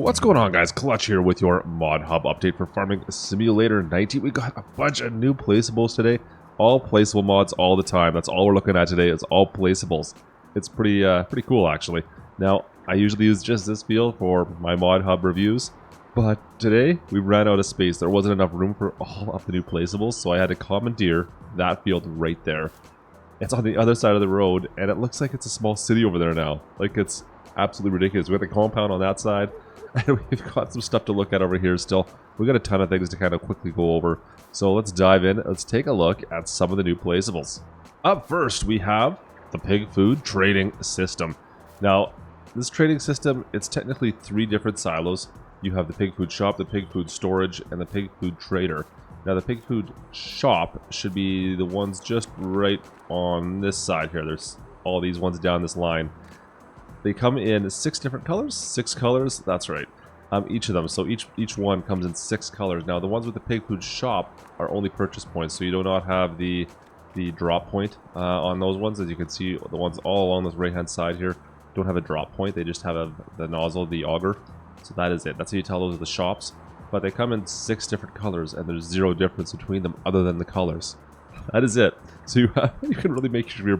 What's going on, guys? Klutch here with your Modhub update for Farming Simulator 19. We got a bunch of new placeables today. All placeable mods all the time. That's all we're looking at today. It's all placeables. It's pretty cool, actually. Now, I usually use just this field for my Modhub reviews, but today we ran out of space. There wasn't enough room for all of the new placeables, so I had to commandeer that field right there. It's on the other side of the road, and it looks like it's a small city over there now. Like, it's absolutely ridiculous. We got the compound on that side, and we've got some stuff to look at over here still. We got a ton of things to kind of quickly go over. So let's dive in. Let's take a look at some of the new placeables. Up first, we have the pig food trading system. Now, this trading system, it's technically 3 different silos. You have the pig food shop, the pig food storage, and the pig food trader. Now, the pig food shop should be the ones just right on this side here. There's all these ones down this line. They come in 6 different colors. 6 colors, that's right. Each of them. So each one comes in 6 colors. Now, the ones with the pig food shop are only purchase points, so you do not have the drop point on those ones. As you can see, the ones all along this right-hand side here don't have a drop point. They just have the nozzle, the auger. So that is it. That's how you tell those are the shops. But they come in 6 different colors, and there's 0 difference between them other than the colors. That is it. So you can really make your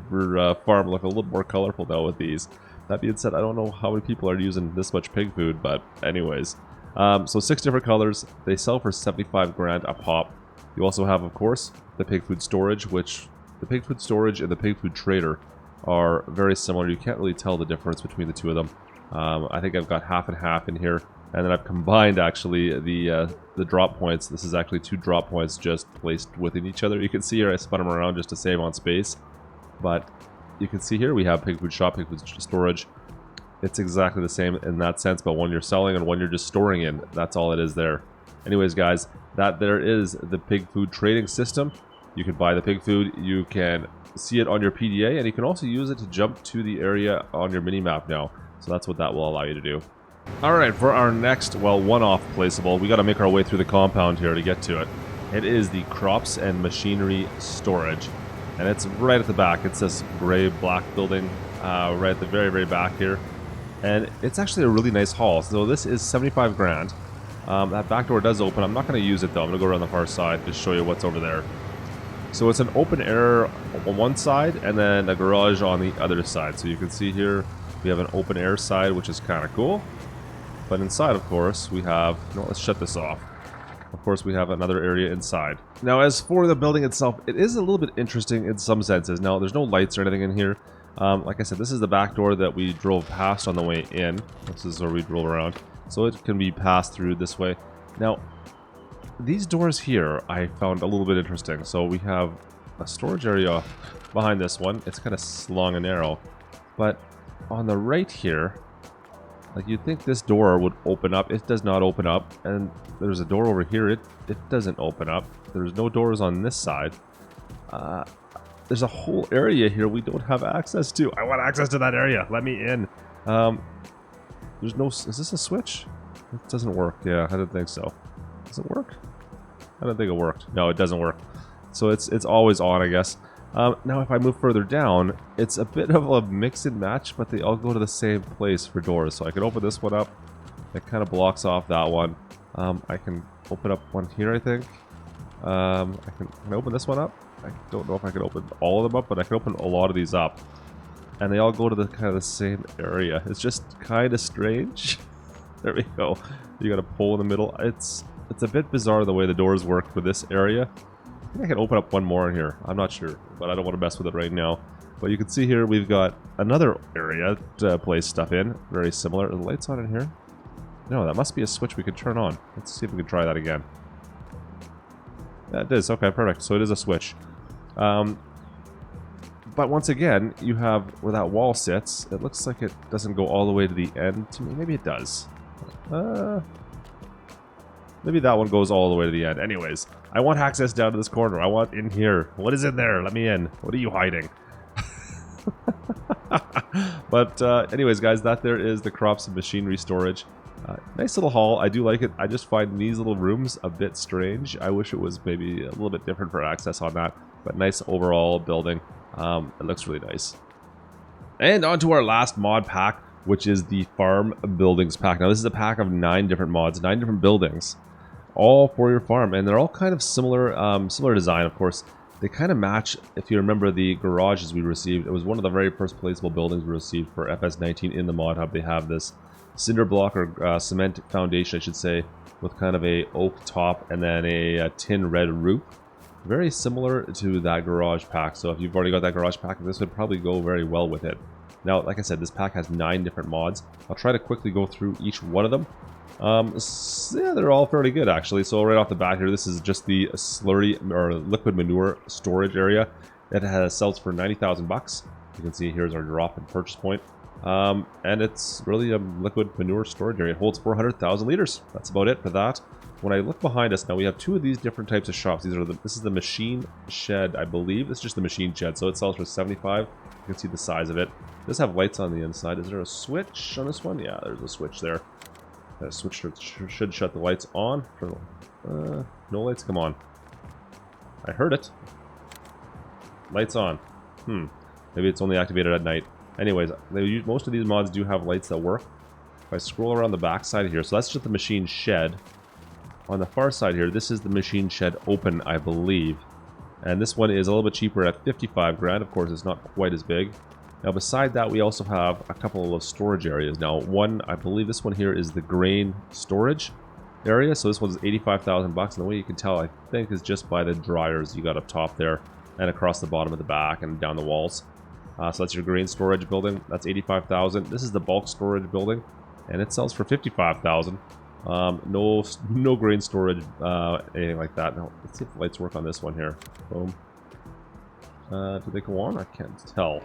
farm look a little more colorful now with these. That being said, I don't know how many people are using this much pig food, but anyways. So 6 different colors. They sell for 75 grand a pop. You also have, of course, the pig food storage, which the pig food storage and the pig food trader are very similar. You can't really tell the difference between the two of them. I think I've got half and half in here. And then I've combined, actually, the drop points. This is actually 2 drop points just placed within each other. You can see here I spun them around just to save on space. But you can see here we have pig food shop, pig food storage. It's exactly the same in that sense, but one you're selling and one you're just storing in. That's all it is there. Anyways, guys, that there is the pig food trading system. You can buy the pig food, you can see it on your PDA, and you can also use it to jump to the area on your mini-map now. So that's what that will allow you to do. Alright, for our next, well, one-off placeable, we got to make our way through the compound here to get to it. It is the crops and machinery storage. And it's right at the back. It's this gray-black building right at the very, very back here. And it's actually a really nice hall. So this is 75 grand. That back door does open. I'm not going to use it, though. I'm going to go around the far side to show you what's over there. So it's an open air on one side and then a garage on the other side. So you can see here we have an open air side, which is kind of cool. But inside, of course, we have... No, let's shut this off. Of course, we have another area inside. Now, as for the building itself, it is a little bit interesting in some senses. Now, there's no lights or anything in here. Like I said, this is the back door that we drove past on the way in. This is where we drove around. So it can be passed through this way. Now, these doors here I found a little bit interesting. So we have a storage area behind this one. It's kind of long and narrow. But on the right here, like, you'd think this door would open up. It does not open up. And there's a door over here. It doesn't open up. There's no doors on this side. There's a whole area here we don't have access to. I want access to that area. Let me in. There's no... Is this a switch? It doesn't work. Yeah, I didn't think so. Does it work? I don't think it worked. No, it doesn't work. So it's always on, I guess. Now, if I move further down, it's a bit of a mix and match, but they all go to the same place for doors. So I can open this one up. It kind of blocks off that one. I can open up one here, I think. Can I open this one up? I don't know if I can open all of them up, but I can open a lot of these up. And they all go to the kind of the same area. It's just kind of strange. There we go. You got a pole in the middle. It's a bit bizarre the way the doors work for this area. I think I can open up one more in here. I'm not sure, but I don't want to mess with it right now. But you can see here we've got another area to place stuff in. Very similar. Are the lights on in here? No, that must be a switch we could turn on. Let's see if we can try that again. Yeah, it is. Okay, perfect. So it is a switch. But once again, you have where that wall sits. It looks like it doesn't go all the way to the end. To me, maybe it does. Maybe that one goes all the way to the end. Anyways, I want access down to this corner. I want in here. What is in there? Let me in. What are you hiding? But anyways, guys, that there is the crops and machinery storage. Nice little hall. I do like it. I just find these little rooms a bit strange. I wish it was maybe a little bit different for access on that. But nice overall building. It looks really nice. And on to our last mod pack. which is the Farm Buildings pack. Now, this is a pack of 9 different mods, 9 different buildings, all for your farm, and they're all kind of similar, similar design, of course. They kind of match, if you remember the garages we received. It was one of the very first placeable buildings we received for FS19 in the mod hub. They have this cinder block or cement foundation, I should say, with kind of a oak top and then a tin red roof. Very similar to that garage pack. So if you've already got that garage pack, this would probably go very well with it. Now, like I said, this pack has 9 different mods. I'll try to quickly go through each one of them. Yeah, they're all fairly good, actually. So right off the bat here, this is just the slurry or liquid manure storage area. It sells for 90,000 bucks. You can see here's our drop and purchase point. And it's really a liquid manure storage area. It holds 400,000 liters. That's about it for that. When I look behind us now, we have 2 of these different types of shops. This is the machine shed, I believe. It's just the machine shed, so it sells for 75. You can see the size of it. It does have lights on the inside. Is there a switch on this one? Yeah, there's a switch there. That switch should shut the lights on. No lights, come on. I heard it. Lights on. Maybe it's only activated at night. Anyways, most of these mods do have lights that work. If I scroll around the back side here, so that's just the machine shed. On the far side here, this is the machine shed open, I believe. And this one is a little bit cheaper at 55 grand. Of course, it's not quite as big. Now, beside that, we also have a couple of storage areas. Now, I believe this one here is the grain storage area. So this one's 85,000 bucks. And the way you can tell, I think, is just by the dryers you got up top there and across the bottom of the back and down the walls. So that's your grain storage building. That's 85,000. This is the bulk storage building, and it sells for 55,000. No grain storage, anything like that. Now, let's see if the lights work on this one here. Boom. Do they go on? I can't tell.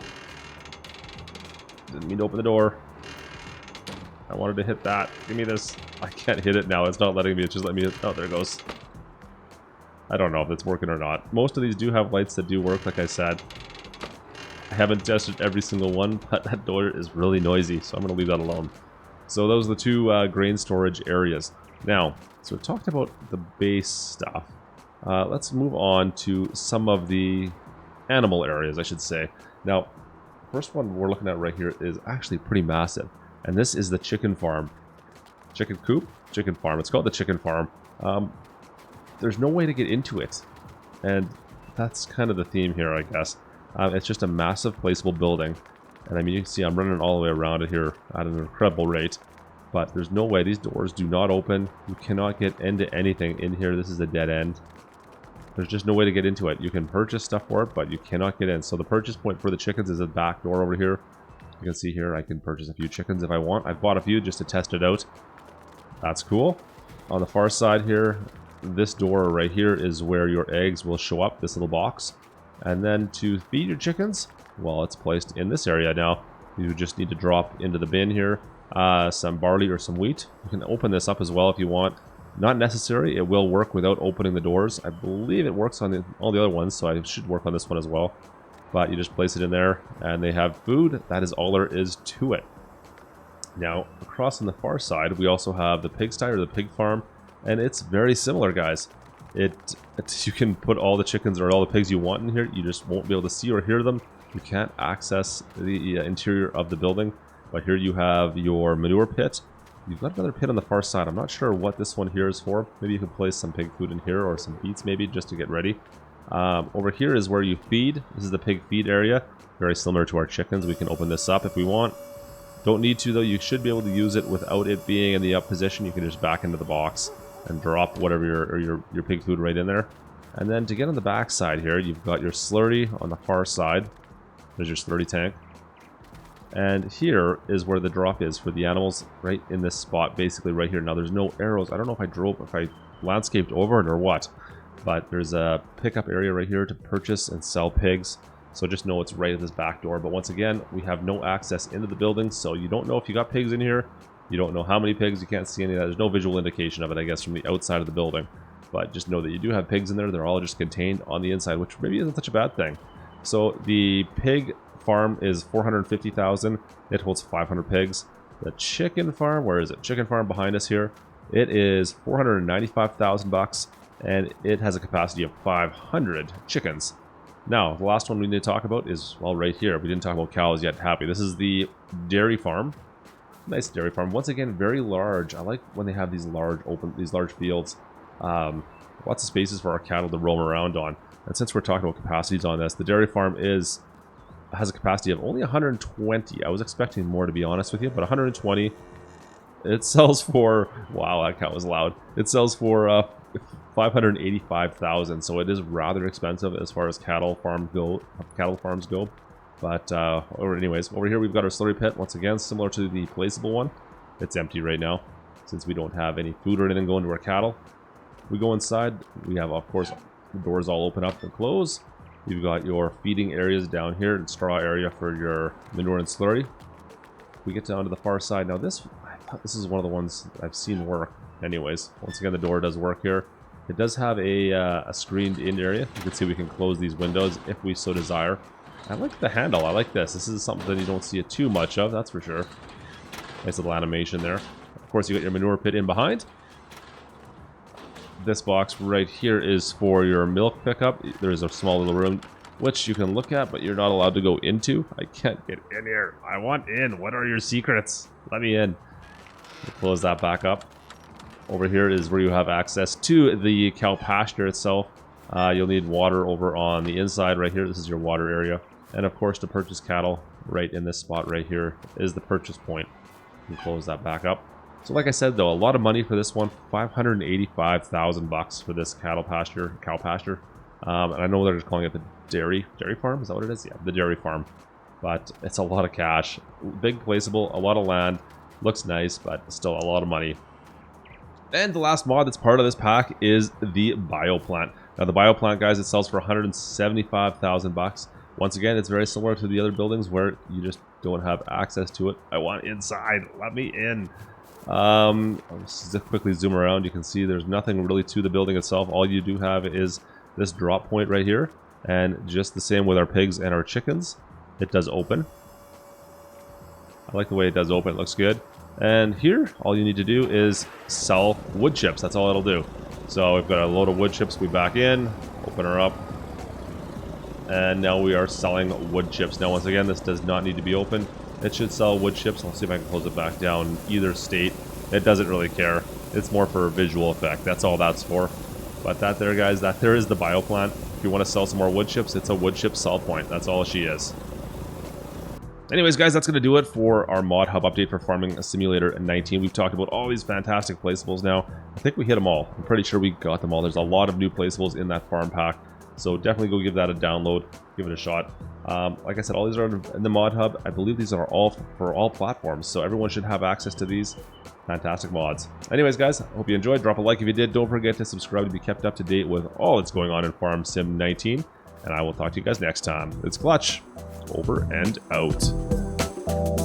Didn't mean to open the door. I wanted to hit that. Give me this. I can't hit it now. It's not letting me. It's just letting me. Oh, there it goes. I don't know if it's working or not. Most of these do have lights that do work, like I said. I haven't tested every single one, but that door is really noisy, so I'm going to leave that alone. So those are the 2 grain storage areas. Now, so we talked about the base stuff. Let's move on to some of the animal areas, I should say. Now, first one we're looking at right here is actually pretty massive. And this is the chicken farm. Chicken coop? Chicken farm. It's called the chicken farm. There's no way to get into it. And that's kind of the theme here, I guess. It's just a massive placeable building. And I mean, you can see I'm running all the way around it here at an incredible rate. But there's no way. These doors do not open. You cannot get into anything in here. This is a dead end. There's just no way to get into it. You can purchase stuff for it, but you cannot get in. So the purchase point for the chickens is a back door over here. You can see here I can purchase a few chickens if I want. I've bought a few just to test it out. That's cool. On the far side here, this door right here is where your eggs will show up, this little box. And then to feed your chickens, well, it's placed in this area now. You just need to drop into the bin here some barley or some wheat. You can open this up as well if you want. Not necessary. It will work without opening the doors. I believe it works on all the other ones, so I should work on this one as well. But you just place it in there, and they have food. That is all there is to it. Now, across on the far side, we also have the pigsty or the pig farm, and it's very similar, guys. You can put all the chickens or all the pigs you want in here. You just won't be able to see or hear them. You can't access the interior of the building. But here you have your manure pit. You've got another pit on the far side. I'm not sure what this one here is for. Maybe you can place some pig food in here or some beets maybe just to get ready. Over here is where you feed. This is the pig feed area. Very similar to our chickens. We can open this up if we want. Don't need to though. You should be able to use it without it being in the up position. You can just back into the box and drop whatever your pig food right in there. And then to get on the back side here, you've got your slurry on the far side. There's your slurry tank. And here is where the drop is for the animals, right in this spot, basically right here. Now there's no arrows. I don't know if I landscaped over it or what, but there's a pickup area right here to purchase and sell pigs. So just know it's right at this back door. But once again, we have no access into the building, so you don't know if you got pigs in here. You don't know how many pigs. You can't see any of that. There's no visual indication of it, I guess, from the outside of the building. But just know that you do have pigs in there. They're all just contained on the inside, which maybe isn't such a bad thing. So the pig farm is 450,000. It holds 500 pigs. The chicken farm, where is it? Chicken farm behind us here. It is 495,000 bucks, and it has a capacity of 500 chickens. Now, the last one we need to talk about is, well, right here. We didn't talk about cows yet. Happy. This is the dairy farm. Nice dairy farm. Once again, very large. I like when they have these large fields. Lots of spaces for our cattle to roam around on. And since we're talking about capacities on this, the dairy farm has a capacity of only 120. I was expecting more, to be honest with you, but 120. It sells for, wow, that count was loud. It sells for 585,000, so it is rather expensive as far as cattle farms go. But anyways, over here we've got our slurry pit. Once again, similar to the placeable one. It's empty right now since we don't have any food or anything going to our cattle. We go inside. We have, of course, the doors all open up and close. You've got your feeding areas down here and straw area for your manure and slurry. We get down to the far side. Now this is one of the ones I've seen work. Anyways, once again, the door does work here. It does have a screened in area. You can see we can close these windows if we so desire. I like the handle. I like this. This is something that you don't see it too much of, that's for sure. Nice little animation there. Of course, you got your manure pit in behind. This box right here is for your milk pickup. There's a small little room which you can look at, but you're not allowed to go into. I can't get in here. I want in. What are your secrets? Let me in. We'll close that back up. Over here is where you have access to the cow pasture itself. You'll need water over on the inside right here. This is your water area. And of course, to purchase cattle, right in this spot right here is the purchase point. You can close that back up. So like I said, though, a lot of money for this one. 585,000 bucks for this cow pasture. And I know they're just calling it the dairy farm. Is that what it is? Yeah, the dairy farm. But it's a lot of cash. Big placeable, a lot of land. Looks nice, but still a lot of money. And the last mod that's part of this pack is the bioplant. Now the bioplant, guys, it sells for 175,000 bucks. Once again, it's very similar to the other buildings where you just don't have access to it. I want inside. Let me in. I'll just quickly zoom around. You can see there's nothing really to the building itself. All you do have is this drop point right here. And just the same with our pigs and our chickens. It does open. I like the way it does open. It looks good. And here, all you need to do is sell wood chips. That's all it'll do. So we've got a load of wood chips. We back in, open her up. And now we are selling wood chips. Now, once again, this does not need to be open. It should sell wood chips. I'll see if I can close it back down. Either state, it doesn't really care. It's more for a visual effect. That's all that's for. But that there, guys, that there is the bioplant. If you want to sell some more wood chips, it's a wood chip sell point. That's all she is. Anyways, guys, that's going to do it for our Mod Hub update for Farming Simulator 19. We've talked about all these fantastic placeables now. I think we hit them all. I'm pretty sure we got them all. There's a lot of new placeables in that farm pack. So definitely go give that a download. Give it a shot. Like I said, all these are in the Mod Hub. I believe these are all for all platforms. So everyone should have access to these fantastic mods. Anyways, guys, I hope you enjoyed. Drop a like if you did. Don't forget to subscribe to be kept up to date with all that's going on in Farm Sim 19. And I will talk to you guys next time. It's Klutch. Over and out.